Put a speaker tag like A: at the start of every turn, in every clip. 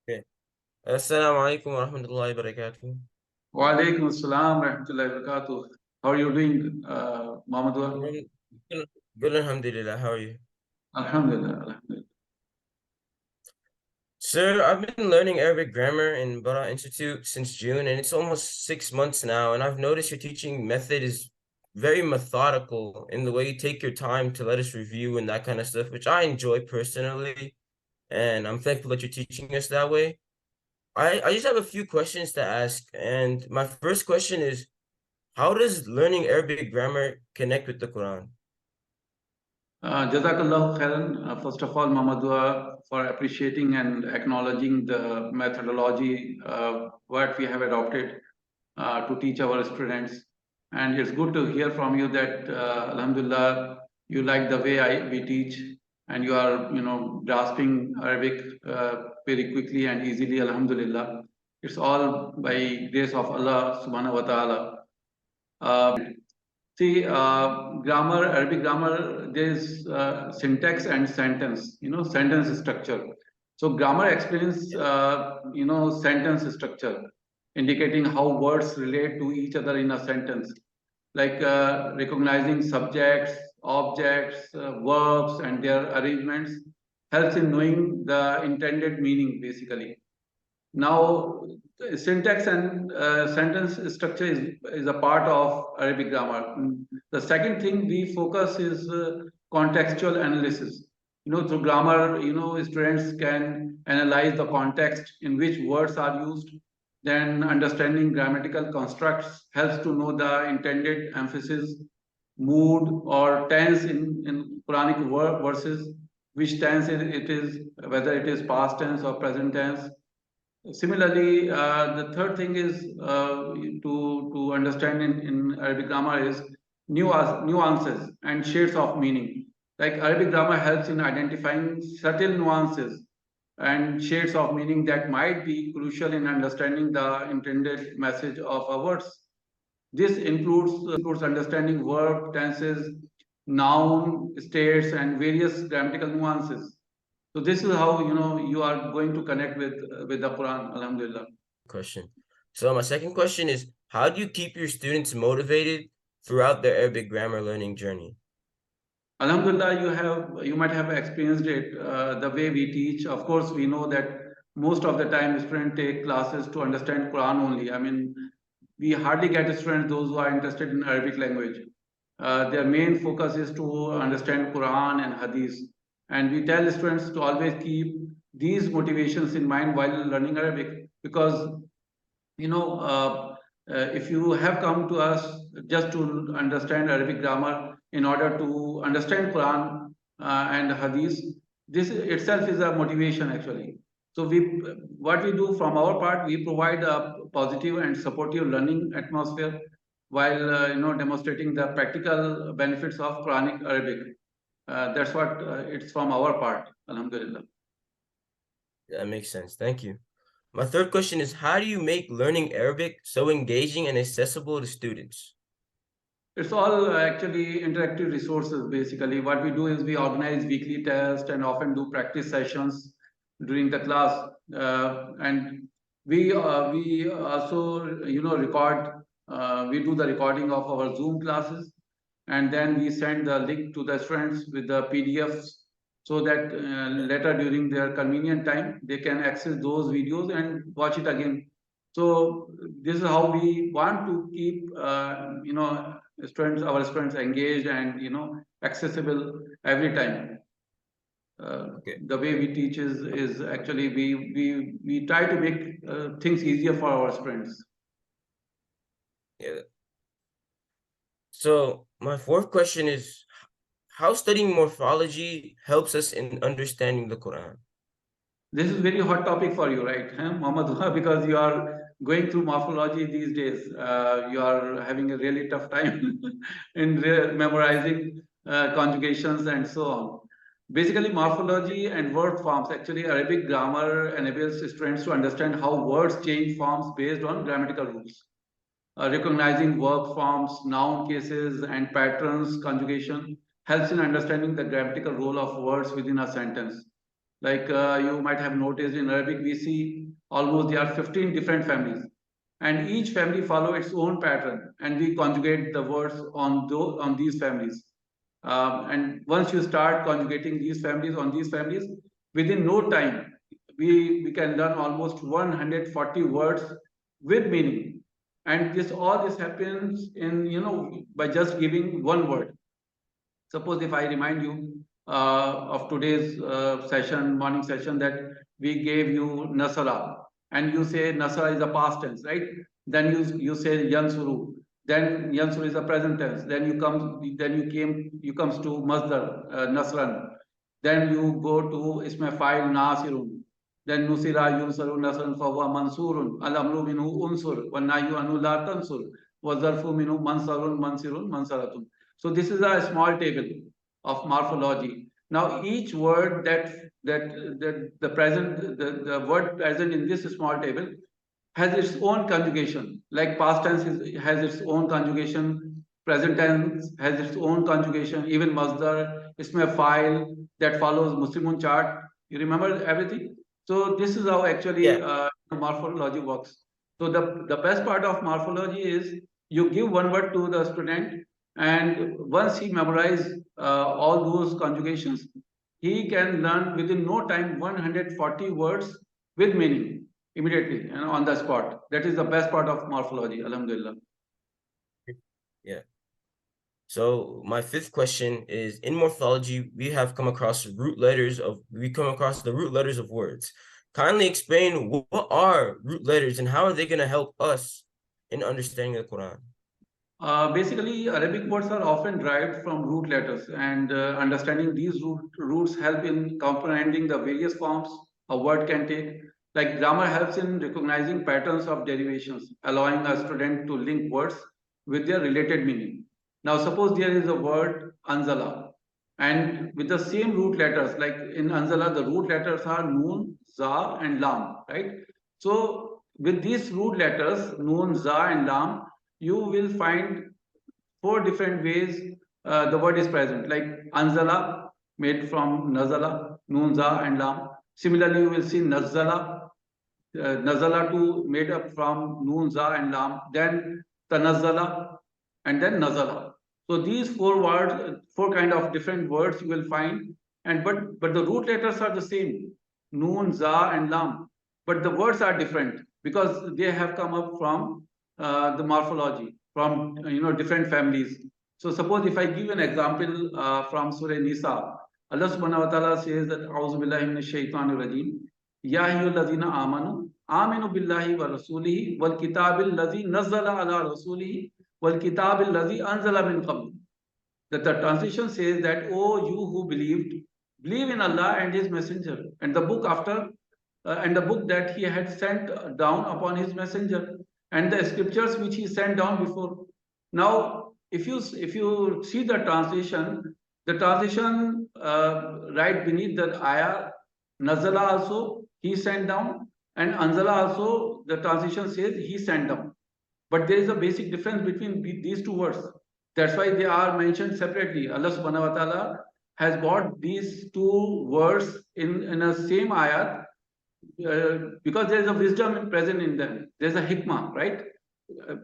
A: Okay. Assalamu alaikum wa rahmatullahi wa barakatuh.
B: Wa alaikum assalam rahmatullahi wa barakatuh. How are you doing, Mamadou?
A: Good, good, alhamdulillah. How are you?
B: Alhamdulillah, alhamdulillah.
A: Sir, I've been learning Arabic grammar in Bara Institute since June, and it's almost 6 months now. And I've noticed your teaching method is very methodical in the way you take your time to let us review and that kind of stuff, which I enjoy personally. And I'm thankful that you're teaching us that way. I just have a few questions to ask. And my first question is, how does learning Arabic grammar connect with the Quran?
B: Jazakallah khairan. First of all, Mamadou, for appreciating and acknowledging the methodology what we have adopted to teach our students. And it's good to hear from you that, Alhamdulillah, you like the way we teach, and you are, grasping Arabic very quickly and easily. Alhamdulillah, it's all by grace of Allah Subhanahu wa Taala. See, grammar, Arabic grammar, there is syntax and sentence, sentence structure. So grammar explains, sentence structure, indicating how words relate to each other in a sentence, like recognizing subjects, objects, verbs, and their arrangements helps in knowing the intended meaning, basically. Now, syntax and sentence structure is a part of Arabic grammar. The second thing we focus is contextual analysis. Through grammar, students can analyze the context in which words are used. Then understanding grammatical constructs helps to know the intended emphasis, mood, or tense in Quranic verses, which tense it is, whether it is past tense or present tense. Similarly, the third thing is to understand in Arabic grammar is nuances and shades of meaning. Like Arabic grammar helps in identifying subtle nuances and shades of meaning that might be crucial in understanding the intended message of our words. This includes understanding verb, tenses, noun, states, and various grammatical nuances. So this is how you are going to connect with the Quran, Alhamdulillah.
A: Question. So my second question is, how do you keep your students motivated throughout their Arabic grammar learning journey?
B: Alhamdulillah, you might have experienced it the way we teach. Of course, we know that most of the time students take classes to understand Quran only. I mean, we hardly get students those who are interested in Arabic language. Their main focus is to understand Quran and Hadith. And we tell students to always keep these motivations in mind while learning Arabic, because if you have come to us just to understand Arabic grammar in order to understand Quran and Hadith, this itself is a motivation actually. So what we do from our part, we provide a positive and supportive learning atmosphere while demonstrating the practical benefits of Quranic Arabic. That's what it's from our part, Alhamdulillah.
A: That makes sense. Thank you. My third question is, how do you make learning Arabic so engaging and accessible to students?
B: It's all actually interactive resources, basically. What we do is we organize weekly tests and often do practice sessions during the class. And we also, record, we do the recording of our Zoom classes. And then we send the link to the students with the PDFs, so that later during their convenient time, they can access those videos and watch it again. So this is how we want to keep, our students engaged and accessible every time.
A: Okay.
B: The way we teach is actually we try to make things easier for our students.
A: Yeah. So my fourth question is, how studying morphology helps us in understanding the Quran?
B: This is very hot topic for you, right, Muhammad? Because you are going through morphology these days. You are having a really tough time in memorizing conjugations and so on. Basically, morphology and word forms, actually Arabic grammar enables students to understand how words change forms based on grammatical rules. Recognizing verb forms, noun cases, and patterns conjugation helps in understanding the grammatical role of words within a sentence. Like you might have noticed in Arabic, we see almost there are 15 different families, and each family follow its own pattern, and we conjugate the words on these families. And once you start conjugating these families, within no time, we can learn almost 140 words with meaning. And all this happens in by just giving one word. Suppose if I remind you of today's morning session, that we gave you nasara, and you say nasara is a past tense, right? Then you say yansuru. Then yansuru is a present tense. Then you comes to masdar nasran. Then you go to isme fa'il nasirun. Then nusira yunsaru nasran fahuwa mansurun. Al-amru minhu unsur. Wa nahyu anhu la tansur. Wa zarfu minhu mansarun mansirun mansaratun. So this is a small table of morphology. Now each word the word present in this small table has its own conjugation. Like past tense has its own conjugation, present tense has its own conjugation, even masdar, isme file that follows Muslimun chart. You remember everything? So this is how actually morphology works. So the best part of morphology is you give one word to the student, and once he memorizes all those conjugations, he can learn within no time 140 words with meaning immediately, on the spot. That is the best part of morphology. Alhamdulillah.
A: Yeah. So my fifth question is, in morphology, we come across the root letters of words. Kindly explain what are root letters and how are they going to help us in understanding the Quran?
B: Basically, Arabic words are often derived from root letters, and understanding these roots help in comprehending the various forms a word can take. Like grammar helps in recognizing patterns of derivations, allowing a student to link words with their related meaning. Now, suppose there is a word anzala, and with the same root letters, like in anzala, the root letters are noon, za, and lam, right? So, with these root letters, noon, za, and lam, you will find 4 different ways the word is present, like anzala, made from nazala, noon, za, and lam. Similarly, you will see nazala, nazala too, made up from noon, za, and lam. Then tanazzala, and then nazala. So these 4 words, 4 kind of different words you will find, and but the root letters are the same, noon, za, and lam, but the words are different because they have come up from the morphology, from different families. So suppose if I give an example from Surah Nisa, Allah subhanahu wa ta'ala says that A'udhu billahi minash shaitanir rajim, Ya ayyuhallazina aminu billahi wa rasulihi wal kitabil ladzi nazzala ala rasulihi wal kitabil ladzi anzala min qabl. That the translation says that, oh, you who believe in Allah and His Messenger, and the book and the book that He had sent down upon His Messenger, and the scriptures which He sent down before. Now, if you see the translation right beneath the ayah, nazala also He sent down, and anzala also the translation says He sent down. But there is a basic difference between these 2 words. That's why they are mentioned separately. Allah subhanahu wa ta'ala has brought these 2 words in a same ayat because there is a wisdom present in them. There's a hikmah, right?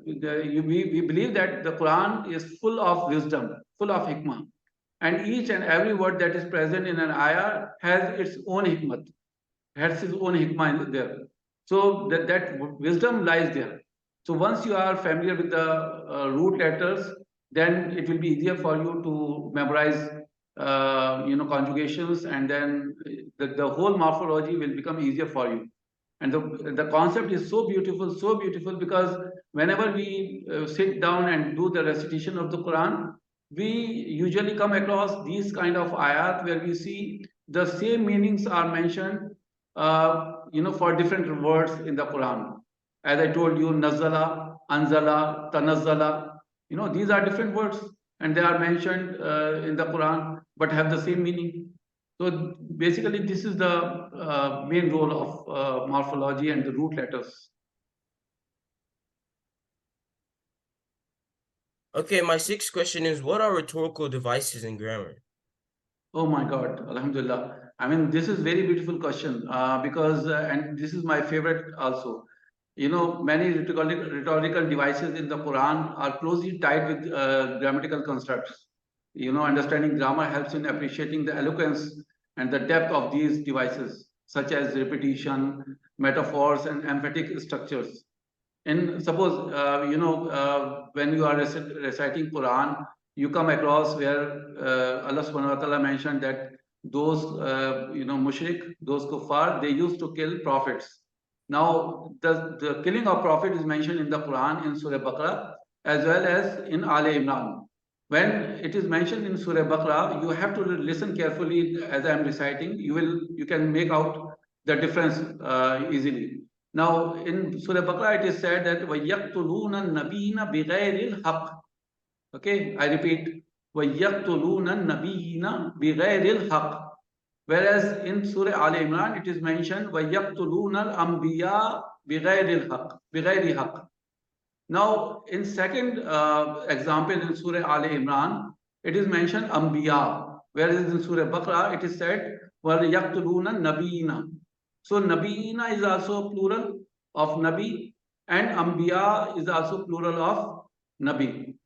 B: We believe that the Quran is full of wisdom, full of hikmah. And each and every word that is present in an ayah has its own hikmah, has its own hikmah there. So that wisdom lies there. So once you are familiar with the root letters, then it will be easier for you to memorize conjugations, and then the whole morphology will become easier for you. And the concept is so beautiful, because whenever we sit down and do the recitation of the Quran, we usually come across these kind of ayat where we see the same meanings are mentioned for different words in the Quran. As I told you, nazala, anzala, tanazzala, these are different words, and they are mentioned in the Quran but have the same meaning. So basically, this is the main role of morphology and the root letters.
A: Okay, my 6th question is, what are rhetorical devices in grammar?
B: Oh my God, Alhamdulillah. I mean, this is very beautiful question because, and this is my favorite also. You know, many rhetorical devices in the Quran are closely tied with grammatical constructs. You know, understanding grammar helps in appreciating the eloquence and the depth of these devices, such as repetition, metaphors, and emphatic structures. And suppose, when you are reciting Quran, you come across where Allah subhanahu wa ta'ala mentioned that those, mushrik, those kuffar, they used to kill prophets. Now, the killing of prophet is mentioned in the Quran in Surah Baqarah as well as in Al Imran. When it is mentioned in Surah Baqarah, you have to listen carefully as I am reciting. You can make out the difference easily. Now, in Surah Baqarah, it is said that وَيَقْتُلُونَ النَّبِيِّينَ بِغَيْرِ الْحَقِّ. Okay, I repeat, وَيَقْتُلُونَ النَّبِيِّينَ بِغَيْرِ الْحَقِّ. Whereas in Surah Al Imran, it is mentioned وَيَقْتُلُونَ الْأَنْبِيَاءَ بِغَيْرِ الْحَقِّ. Now, in second example in Surah Al Imran, it is mentioned Anbiya, whereas in Surah Baqarah, it is said وَيَقْتُلُونَ النَّبِيِّينَ. So Nabiina is also plural of Nabi, and Anbiya is also plural of Nabi.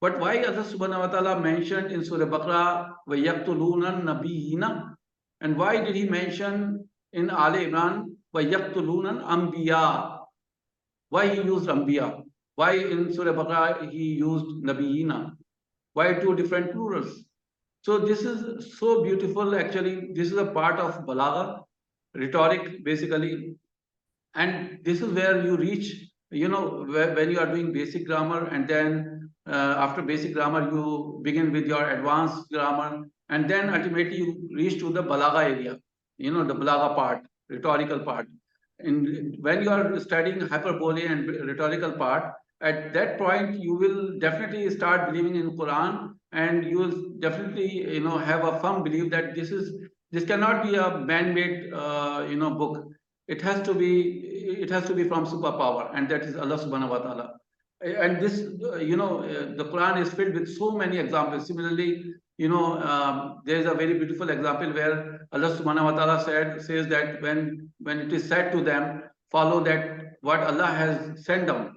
B: But why Allah subhanahu wa ta'ala mentioned in Surah Baqarah وَيَقْتُلُونَ النَّبِيِّينَ, and why did he mention in Al Imran وَيَقْتُلُونَ الْأَنْبِيَا? Why he used Anbiya? Why in Surah Baqarah he used Nabiina? Why two different plurals? So this is so beautiful. Actually, this is a part of Balagha, rhetoric basically, and this is where you reach, when you are doing basic grammar, and then after basic grammar you begin with your advanced grammar, and then ultimately you reach to the Balagha area, the Balagha part, rhetorical part. And when you are studying hyperbole and rhetorical part, at that point you will definitely start believing in Quran, and you will definitely have a firm belief that this cannot be a man-made book. It has to be from superpower, and that is Allah subhanahu wa ta'ala. And this, the Quran is filled with so many examples. Similarly, there is a very beautiful example where Allah subhanahu wa ta'ala says that when it is said to them, follow that what Allah has sent down.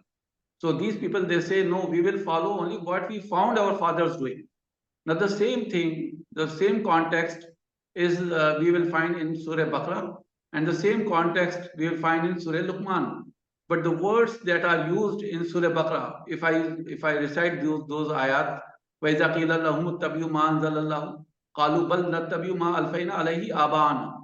B: So these people, they say, no, we will follow only what we found our fathers doing. Now the same thing, the same context is we will find in Surah Baqarah, and the same context we will find in Surah Luqman. But the words that are used in Surah Baqarah, if I recite those ayat, وَإِذَا قِيلَ لَهُمُ اتَّبِعُوا مَا أَنزَلَ اللَّهُ قَالُوا بَلْ نَتَّبِعُ مَا أَلْفَيْنَا عَلَيْهِ آبَاءَنَا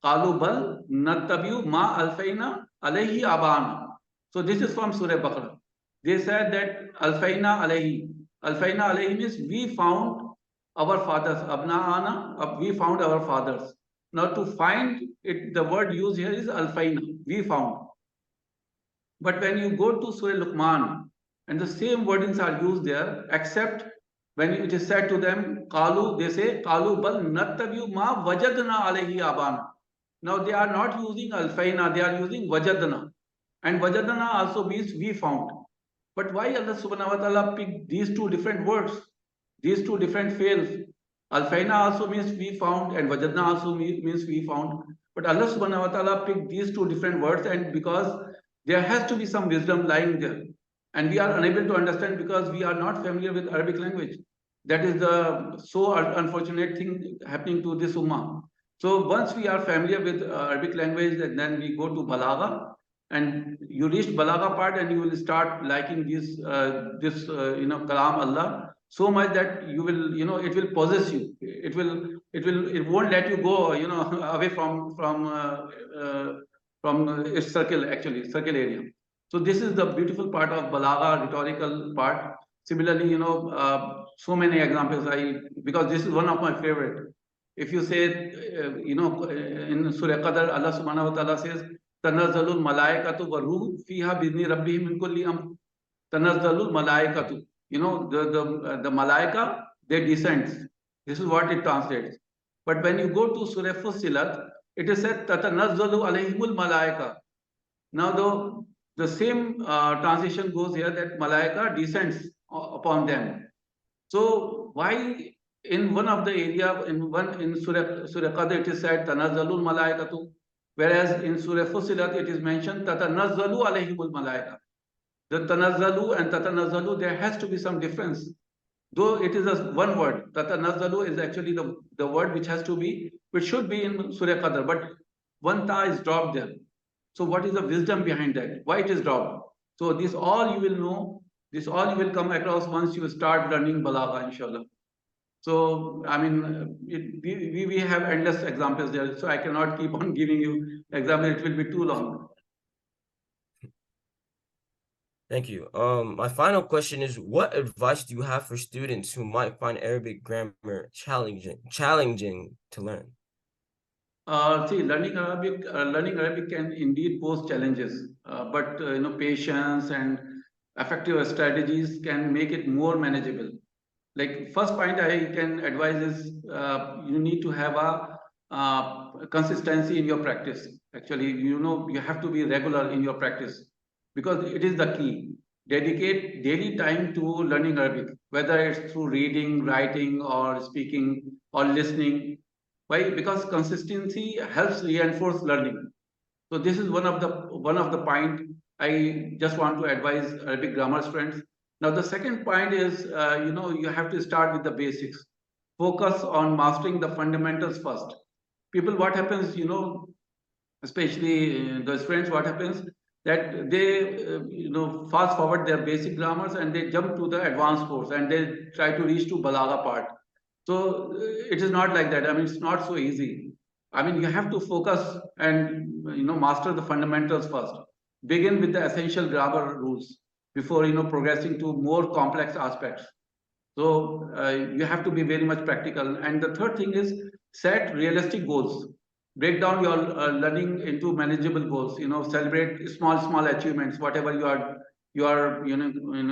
B: قَالُوا بَلْ نَتَّبِعُ مَا أَلْفَيْنَا عَلَيْهِ آبَاءَنَا. So this is from Surah Baqarah. They said that Alfaina alayhi means we found our fathers. Abna'ana, we found our fathers. Now to find it, the word used here is Alfaina, we found. But when you go to Surah Luqman, and the same wordings are used there, except when it is said to them, Qalu, they say, Qalu bal nattabi'u ma wajadna alayhi abana. Now they are not using Alfaina, they are using Wajadna. And Wajadna also means we found. But why Allah subhanahu wa ta'ala picked these two different words, these two different fails? Alfaina also means we found, and Wajadna also means we found. But Allah subhanahu wa ta'ala picked these two different words, and because there has to be some wisdom lying there. And we are unable to understand because we are not familiar with Arabic language. That is the so unfortunate thing happening to this ummah. So once we are familiar with Arabic language, and then we go to Balagha, and you reach Balagha part, and you will start liking this Kalam Allah so much that you will, it will possess you. It won't let you go, away from its circle area. So this is the beautiful part of Balagha, rhetorical part. Similarly, so many examples because this is one of my favorite. If you say, in Surah Qadr, Allah subhanahu wa ta'ala says, Tanazzalul malaikatu wa ruhu fiha bizni rabbihim min kulli amr. Tanazzalul malaikatu. The malaika, they descend. This is what it translates. But when you go to Surah Fussilat, it is said, Tatanazzalu alayhimul malaika. Now the same translation goes here that malaika descends upon them. So why in one of the area, in Surah Qadr it is said tanazzalul malaikatu, whereas in Surah Fussilat it is mentioned tatanazzalu alayhimul malaika. The tanazzalu and tatanazzalu, there has to be some difference. Though it is a one word, tatanazzalu is actually the word which should be in Surah Qadr, but one ta is dropped there. So what is the wisdom behind that? Why it is dropped? So this all you will know, this all you will come across once you start learning balagha, inshallah. So, I mean, we have endless examples there, so I cannot keep on giving you examples, it will be too long.
A: Thank you. My final question is, what advice do you have for students who might find Arabic grammar challenging to learn?
B: See, learning Arabic can indeed pose challenges, but patience and effective strategies can make it more manageable. Like, first point I can advise is you need to have a consistency in your practice. Actually, you have to be regular in your practice, because it is the key. Dedicate daily time to learning Arabic, whether it's through reading, writing, or speaking, or listening. Why? Because consistency helps reinforce learning. So this is one of the point I just want to advise Arabic grammar students. Now the second point is you have to start with the basics. Focus on mastering the fundamentals first. People, what happens, especially the students, what happens that they fast forward their basic grammars and they jump to the advanced course and they try to reach to balagha part. So it is not like that. I mean, it's not so easy. I mean, you have to focus and master the fundamentals first. Begin with the essential grammar rules before progressing to more complex aspects. So you have to be very much practical. And the third thing is, set realistic goals. Break down your learning into manageable goals. Celebrate small achievements. Whatever you are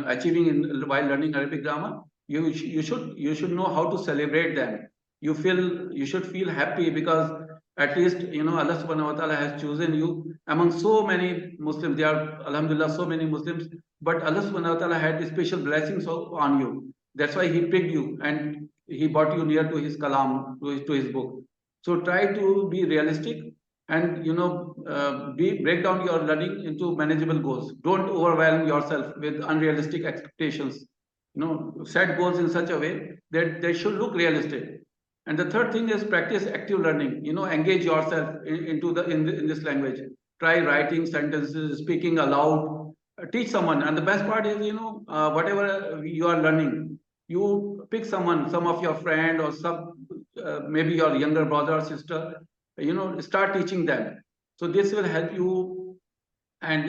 B: achieving while learning Arabic grammar, you should know how to celebrate them. You should feel happy, because at least Allah subhanahu wa ta'ala has chosen you among so many Muslims. There are, alhamdulillah, so many Muslims, but Allah subhanahu wa ta'ala had special blessings on you. That's why he picked you and he brought you near to his kalam, to his book. So try to be realistic and break down your learning into manageable goals. Don't overwhelm yourself with unrealistic expectations. Set goals in such a way that they should look realistic. And the third thing is practice active learning. Engage yourself in this language. Try writing sentences, speaking aloud. Teach someone. And the best part is, whatever you are learning, you pick some of your friend or maybe your younger brother or sister, start teaching them. So this will help you and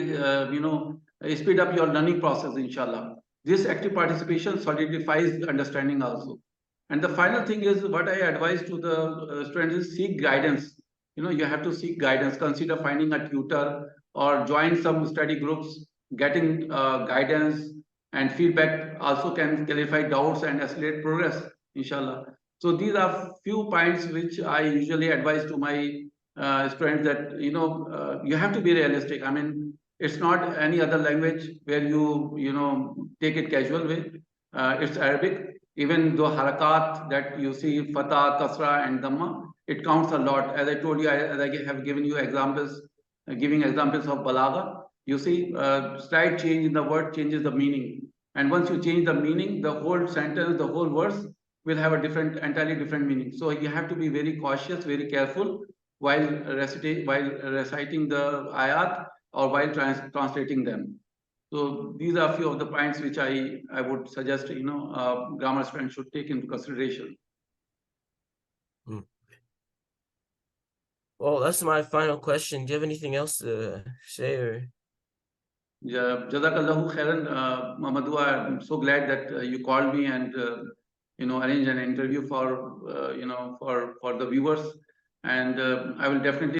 B: speed up your learning process, inshallah. This active participation solidifies understanding also. And the final thing is, what I advise to the students is seek guidance. You have to seek guidance. Consider finding a tutor or join some study groups. Getting guidance and feedback also can clarify doubts and accelerate progress, inshallah. So these are few points which I usually advise to my students, that you have to be realistic. I mean, it's not any other language where you take it casual way. It's Arabic. Even though harakat that you see, fatah, kasra, and dhamma, it counts a lot. As I told you, as I have given you examples, giving examples of balagha. You see, slight change in the word changes the meaning. And once you change the meaning, the whole sentence, the whole verse will have a entirely different meaning. So you have to be very cautious, very careful while reciting the ayat or while translating them. So these are a few of the points which I would suggest, grammar students should take into consideration.
A: Well, that's my final question. Do you have anything else to say? Or
B: Yeah, Jazakallahu khairan, Mamadou. I'm so glad that you called me and arranged an interview for for the viewers, and I will definitely